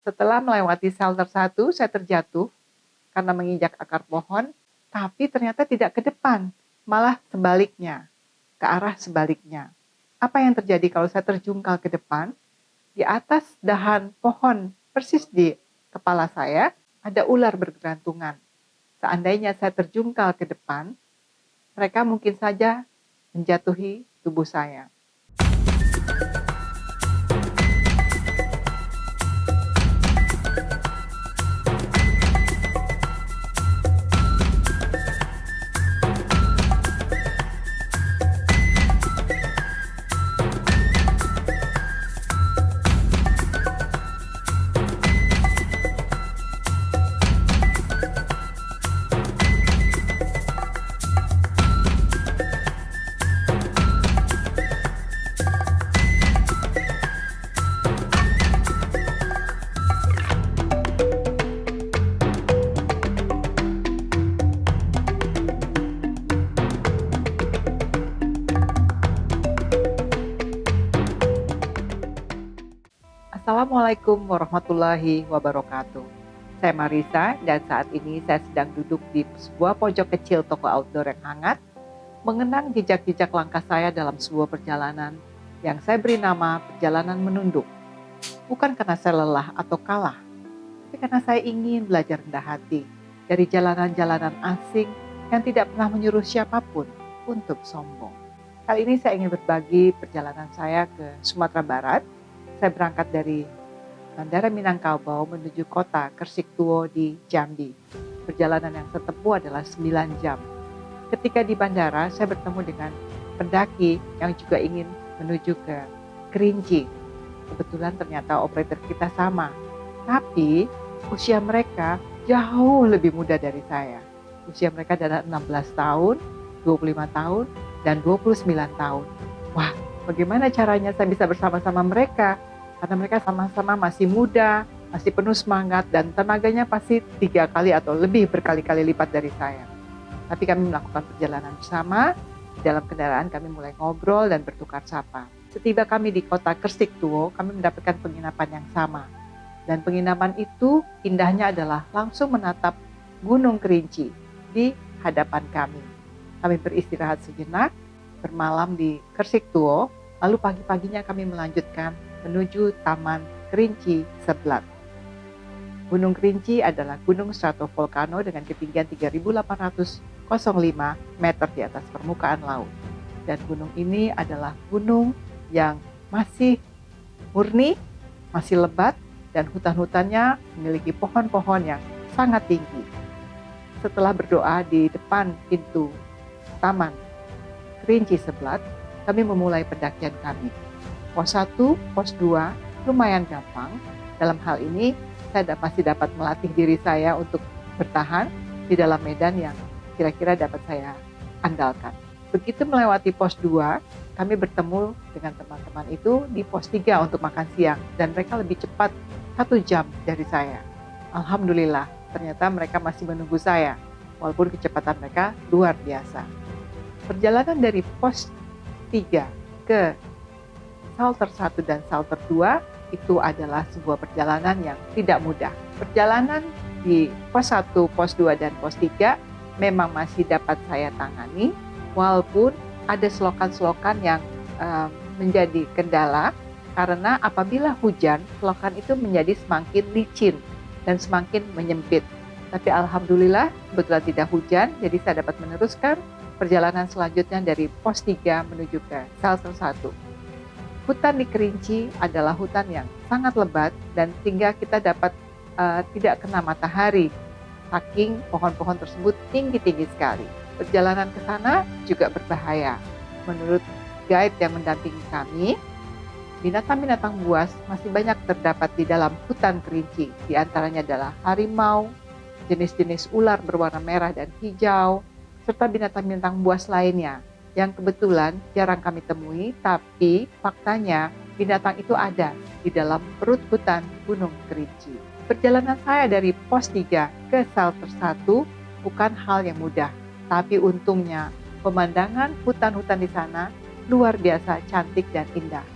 Setelah melewati shelter satu, saya terjatuh karena menginjak akar pohon, tapi ternyata tidak ke depan, malah sebaliknya, ke arah sebaliknya. Apa yang terjadi kalau saya terjungkal ke depan? Di atas dahan pohon, persis di kepala saya, ada ular bergelantungan. Seandainya saya terjungkal ke depan, mereka mungkin saja menjatuhi tubuh saya. Assalamualaikum warahmatullahi wabarakatuh. Saya Marisa dan saat ini saya sedang duduk di sebuah pojok kecil toko outdoor yang hangat, mengenang jejak-jejak langkah saya dalam sebuah perjalanan yang saya beri nama perjalanan menunduk. Bukan karena saya lelah atau kalah, tapi karena saya ingin belajar rendah hati dari jalanan-jalanan asing yang tidak pernah menyuruh siapapun untuk sombong. Kali ini saya ingin berbagi perjalanan saya ke Sumatera Barat. Saya berangkat dari Bandara Minangkabau menuju kota Kersiktuo di Jambi. Perjalanan yang saya tempuh adalah 9 jam. Ketika di bandara, saya bertemu dengan pendaki yang juga ingin menuju ke Kerinci. Kebetulan ternyata operator kita sama, tapi usia mereka jauh lebih muda dari saya. Usia mereka adalah 16 tahun, 25 tahun, dan 29 tahun. Wah, bagaimana caranya saya bisa bersama-sama mereka? Karena mereka sama-sama masih muda, masih penuh semangat, dan tenaganya pasti 3 kali atau lebih berkali-kali lipat dari saya. Tapi kami melakukan perjalanan bersama, di dalam kendaraan kami mulai ngobrol dan bertukar sapa. Setiba kami di kota Kersiktuo, kami mendapatkan penginapan yang sama. Dan penginapan itu indahnya adalah langsung menatap Gunung Kerinci di hadapan kami. Kami beristirahat sejenak, bermalam di Kersiktuo, lalu pagi-paginya kami melanjutkan menuju Taman Kerinci Seblat. Gunung Kerinci adalah gunung stratovolcano dengan ketinggian 3.805 meter di atas permukaan laut. Dan gunung ini adalah gunung yang masih murni, masih lebat, dan hutan-hutannya memiliki pohon-pohon yang sangat tinggi. Setelah berdoa di depan pintu Taman Kerinci Seblat, kami memulai pendakian kami. Pos 1, pos 2 lumayan gampang. Dalam hal ini, saya masih dapat melatih diri saya untuk bertahan di dalam medan yang kira-kira dapat saya andalkan. Begitu melewati pos 2, kami bertemu dengan teman-teman itu di pos 3 untuk makan siang. Dan mereka lebih cepat 1 jam dari saya. Alhamdulillah, ternyata mereka masih menunggu saya, walaupun kecepatan mereka luar biasa. Perjalanan dari pos 3 ke shelter 1 dan shelter 2 itu adalah sebuah perjalanan yang tidak mudah. Perjalanan di pos 1, pos 2, dan pos 3 memang masih dapat saya tangani, walaupun ada selokan-selokan yang menjadi kendala, karena apabila hujan, selokan itu menjadi semakin licin dan semakin menyempit. Tapi alhamdulillah kebetulan tidak hujan, jadi saya dapat meneruskan perjalanan selanjutnya dari pos 3 menuju ke shelter 1. Hutan di Kerinci adalah hutan yang sangat lebat dan sehingga kita dapat tidak kena matahari, saking pohon-pohon tersebut tinggi-tinggi sekali. Perjalanan ke sana juga berbahaya. Menurut guide yang mendampingi kami, binatang-binatang buas masih banyak terdapat di dalam hutan Kerinci. Di antaranya adalah harimau, jenis-jenis ular berwarna merah dan hijau, serta binatang-binatang buas lainnya yang kebetulan jarang kami temui, tapi faktanya binatang itu ada di dalam perut hutan Gunung Kerinci. Perjalanan saya dari pos 3 ke shelter 1 bukan hal yang mudah, tapi untungnya pemandangan hutan-hutan di sana luar biasa cantik dan indah.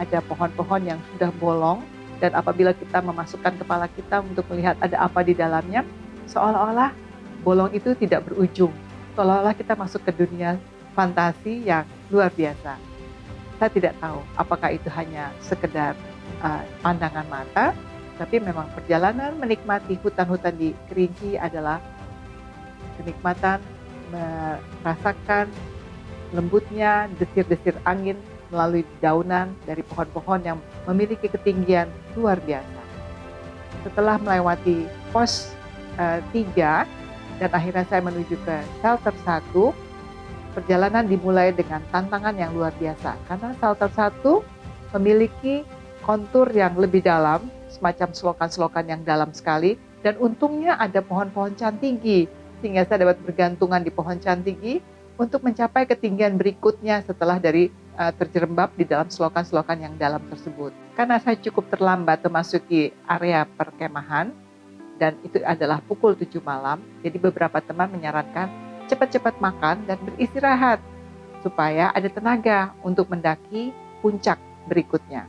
Ada pohon-pohon yang sudah bolong dan apabila kita memasukkan kepala kita untuk melihat ada apa di dalamnya, seolah-olah bolong itu tidak berujung, seolah-olah kita masuk ke dunia fantasi yang luar biasa. Saya tidak tahu apakah itu hanya sekedar pandangan mata, tapi memang perjalanan menikmati hutan-hutan di Kerinci adalah kenikmatan merasakan lembutnya desir-desir angin melalui daunan dari pohon-pohon yang memiliki ketinggian luar biasa. Setelah melewati pos 3 dan akhirnya saya menuju ke shelter 1, perjalanan dimulai dengan tantangan yang luar biasa karena shelter 1 memiliki kontur yang lebih dalam, semacam selokan-selokan yang dalam sekali, dan untungnya ada pohon-pohon cantinggi sehingga saya dapat bergantungan di pohon cantinggi untuk mencapai ketinggian berikutnya setelah dari terjerembab di dalam selokan-selokan yang dalam tersebut. Karena saya cukup terlambat memasuki area perkemahan dan itu adalah pukul 7 malam, jadi beberapa teman menyarankan cepat-cepat makan dan beristirahat supaya ada tenaga untuk mendaki puncak berikutnya.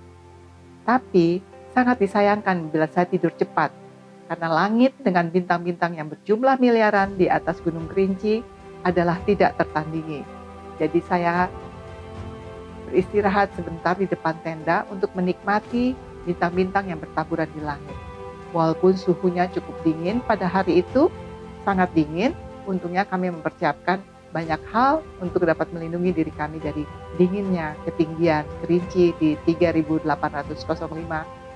Tapi sangat disayangkan bila saya tidur cepat karena langit dengan bintang-bintang yang berjumlah miliaran di atas Gunung Kerinci adalah tidak tertandingi. Jadi saya beristirahat sebentar di depan tenda untuk menikmati bintang-bintang yang bertaburan di langit. Walaupun suhunya cukup dingin pada hari itu, sangat dingin, untungnya kami mempersiapkan banyak hal untuk dapat melindungi diri kami dari dinginnya ketinggian Kerinci di 3.805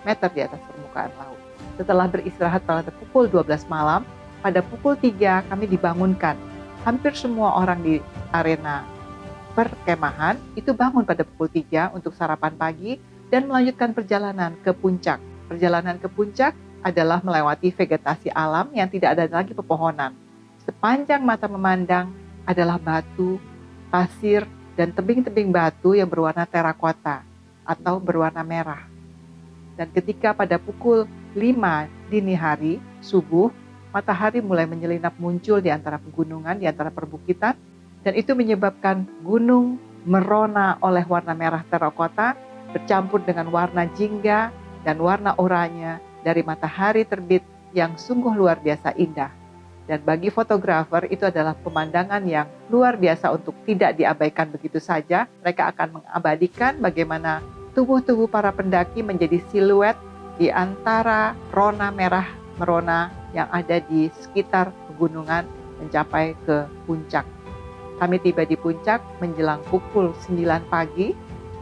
meter di atas permukaan laut. Setelah beristirahat pada pukul 12 malam, pada pukul 3 kami dibangunkan. Hampir semua orang di arena perkemahan itu bangun pada pukul 3 untuk sarapan pagi dan melanjutkan perjalanan ke puncak. Perjalanan ke puncak adalah melewati vegetasi alam yang tidak ada lagi pepohonan. Sepanjang mata memandang adalah batu, pasir, dan tebing-tebing batu yang berwarna terakota atau berwarna merah. Dan ketika pada pukul 5 dini hari, subuh, matahari mulai menyelinap muncul di antara pegunungan, di antara perbukitan, dan itu menyebabkan gunung merona oleh warna merah terakota bercampur dengan warna jingga dan warna oranye dari matahari terbit yang sungguh luar biasa indah. Dan bagi fotografer itu adalah pemandangan yang luar biasa untuk tidak diabaikan begitu saja. Mereka akan mengabadikan bagaimana tubuh-tubuh para pendaki menjadi siluet di antara rona merah merona yang ada di sekitar pegunungan mencapai ke puncak. Kami tiba di puncak menjelang pukul 9 pagi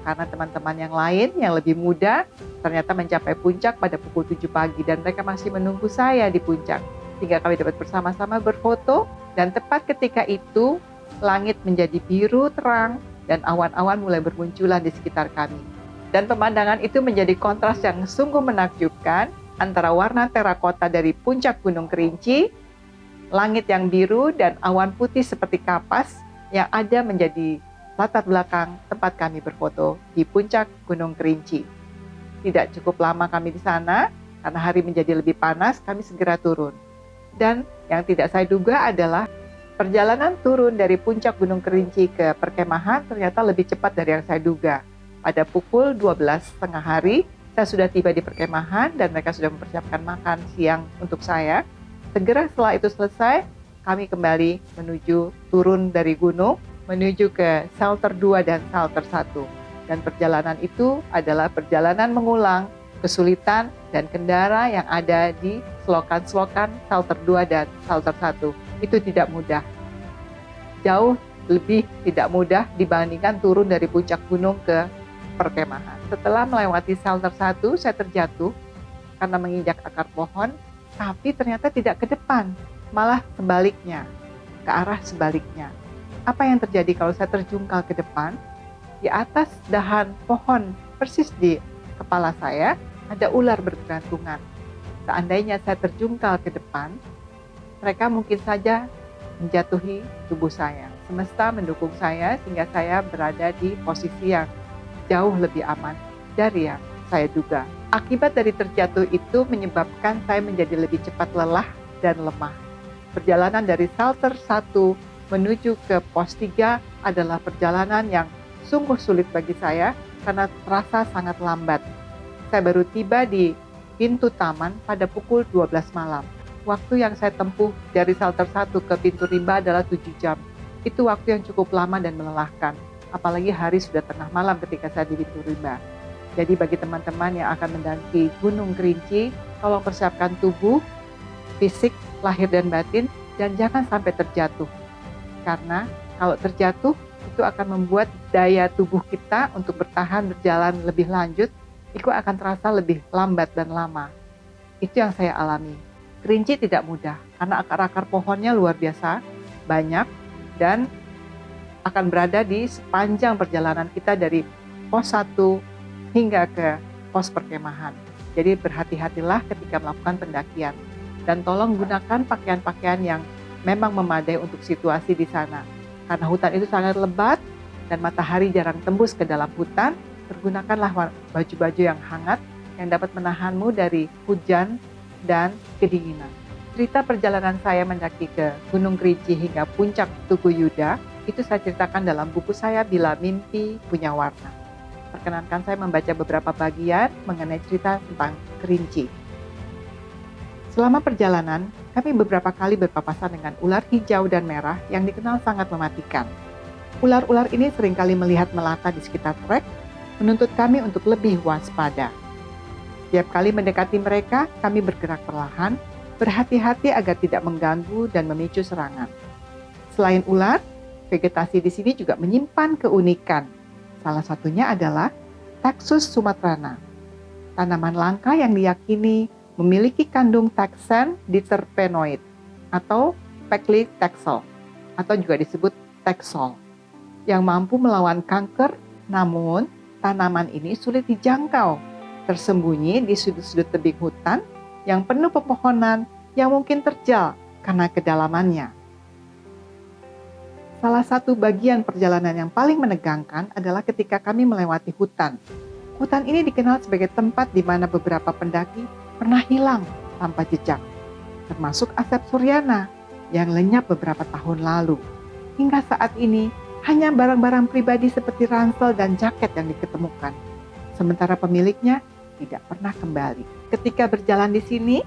karena teman-teman yang lain yang lebih muda ternyata mencapai puncak pada pukul 7 pagi dan mereka masih menunggu saya di puncak. Sehingga kami dapat bersama-sama berfoto dan tepat ketika itu langit menjadi biru terang dan awan-awan mulai bermunculan di sekitar kami. Dan pemandangan itu menjadi kontras yang sungguh menakjubkan antara warna terakota dari puncak Gunung Kerinci, langit yang biru dan awan putih seperti kapas yang ada menjadi latar belakang tempat kami berfoto di puncak Gunung Kerinci. Tidak cukup lama kami di sana, karena hari menjadi lebih panas, kami segera turun. Dan yang tidak saya duga adalah perjalanan turun dari puncak Gunung Kerinci ke perkemahan ternyata lebih cepat dari yang saya duga. Pada pukul 12.30 hari, saya sudah tiba di perkemahan dan mereka sudah mempersiapkan makan siang untuk saya. Segera setelah itu selesai, kami kembali menuju turun dari gunung, menuju ke shelter 2 dan shelter 1. Dan perjalanan itu adalah perjalanan mengulang kesulitan dan kendara yang ada di selokan-selokan shelter 2 dan shelter 1. Itu tidak mudah. Jauh lebih tidak mudah dibandingkan turun dari puncak gunung ke perkemahan. Setelah melewati shelter 1, saya terjatuh karena menginjak akar pohon, tapi ternyata tidak ke depan, malah sebaliknya, ke arah sebaliknya. Apa yang terjadi kalau saya terjungkal ke depan? Di atas dahan pohon, persis di kepala saya, ada ular bergelantungan. Seandainya saya terjungkal ke depan, mereka mungkin saja menjatuhi tubuh saya. Semesta mendukung saya sehingga saya berada di posisi yang jauh lebih aman dari yang saya duga. Akibat dari terjatuh itu menyebabkan saya menjadi lebih cepat lelah dan lemah. Perjalanan dari shelter 1 menuju ke pos 3 adalah perjalanan yang sungguh sulit bagi saya karena terasa sangat lambat. Saya baru tiba di pintu taman pada pukul 12 malam. Waktu yang saya tempuh dari shelter 1 ke pintu rimba adalah 7 jam. Itu waktu yang cukup lama dan melelahkan. Apalagi hari sudah tengah malam ketika saya di pintu rimba. Jadi bagi teman-teman yang akan mendaki Gunung Kerinci, tolong persiapkan tubuh, fisik, lahir dan batin, dan jangan sampai terjatuh. Karena kalau terjatuh, itu akan membuat daya tubuh kita untuk bertahan berjalan lebih lanjut, itu akan terasa lebih lambat dan lama. Itu yang saya alami. Kerinci tidak mudah, karena akar-akar pohonnya luar biasa, banyak, dan akan berada di sepanjang perjalanan kita dari pos 1 hingga ke pos perkemahan. Jadi berhati-hatilah ketika melakukan pendakian. Dan tolong gunakan pakaian-pakaian yang memang memadai untuk situasi di sana. Karena hutan itu sangat lebat dan matahari jarang tembus ke dalam hutan, pergunakanlah baju-baju yang hangat yang dapat menahanmu dari hujan dan kedinginan. Cerita perjalanan saya mendaki ke Gunung Kerinci hingga puncak Tugu Yuda, itu saya ceritakan dalam buku saya Bila Mimpi Punya Warna. Perkenankan saya membaca beberapa bagian mengenai cerita tentang Kerinci. Selama perjalanan, kami beberapa kali berpapasan dengan ular hijau dan merah yang dikenal sangat mematikan. Ular-ular ini seringkali melihat melata di sekitar trek, menuntut kami untuk lebih waspada. Setiap kali mendekati mereka, kami bergerak perlahan, berhati-hati agar tidak mengganggu dan memicu serangan. Selain ular, vegetasi di sini juga menyimpan keunikan. Salah satunya adalah Taxus sumatrana, tanaman langka yang diyakini memiliki kandung taxan diterpenoid atau paclitaxel atau juga disebut taxol yang mampu melawan kanker, namun tanaman ini sulit dijangkau, tersembunyi di sudut-sudut tebing hutan yang penuh pepohonan yang mungkin terjal karena kedalamannya. Salah satu bagian perjalanan yang paling menegangkan adalah ketika kami melewati hutan. Hutan ini dikenal sebagai tempat di mana beberapa pendaki pernah hilang tanpa jejak, termasuk Asep Suryana yang lenyap beberapa tahun lalu. Hingga saat ini, hanya barang-barang pribadi seperti ransel dan jaket yang diketemukan, sementara pemiliknya tidak pernah kembali. Ketika berjalan di sini,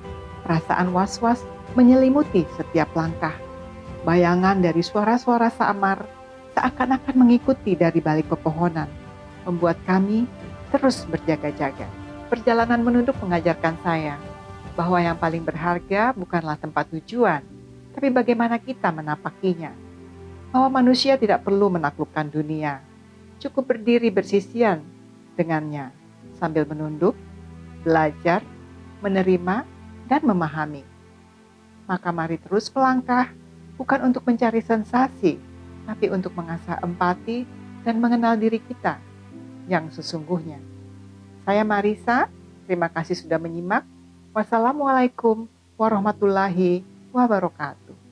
perasaan was-was menyelimuti setiap langkah. Bayangan dari suara-suara samar seakan-akan mengikuti dari balik pepohonan, membuat kami terus berjaga-jaga. Perjalanan menunduk mengajarkan saya bahwa yang paling berharga bukanlah tempat tujuan, tapi bagaimana kita menapakinya. Bahwa manusia tidak perlu menaklukkan dunia, cukup berdiri bersisian dengannya sambil menunduk, belajar, menerima, dan memahami. Maka mari terus melangkah, bukan untuk mencari sensasi, tapi untuk mengasah empati dan mengenal diri kita yang sesungguhnya. Saya Marisa, terima kasih sudah menyimak. Wassalamualaikum warahmatullahi wabarakatuh.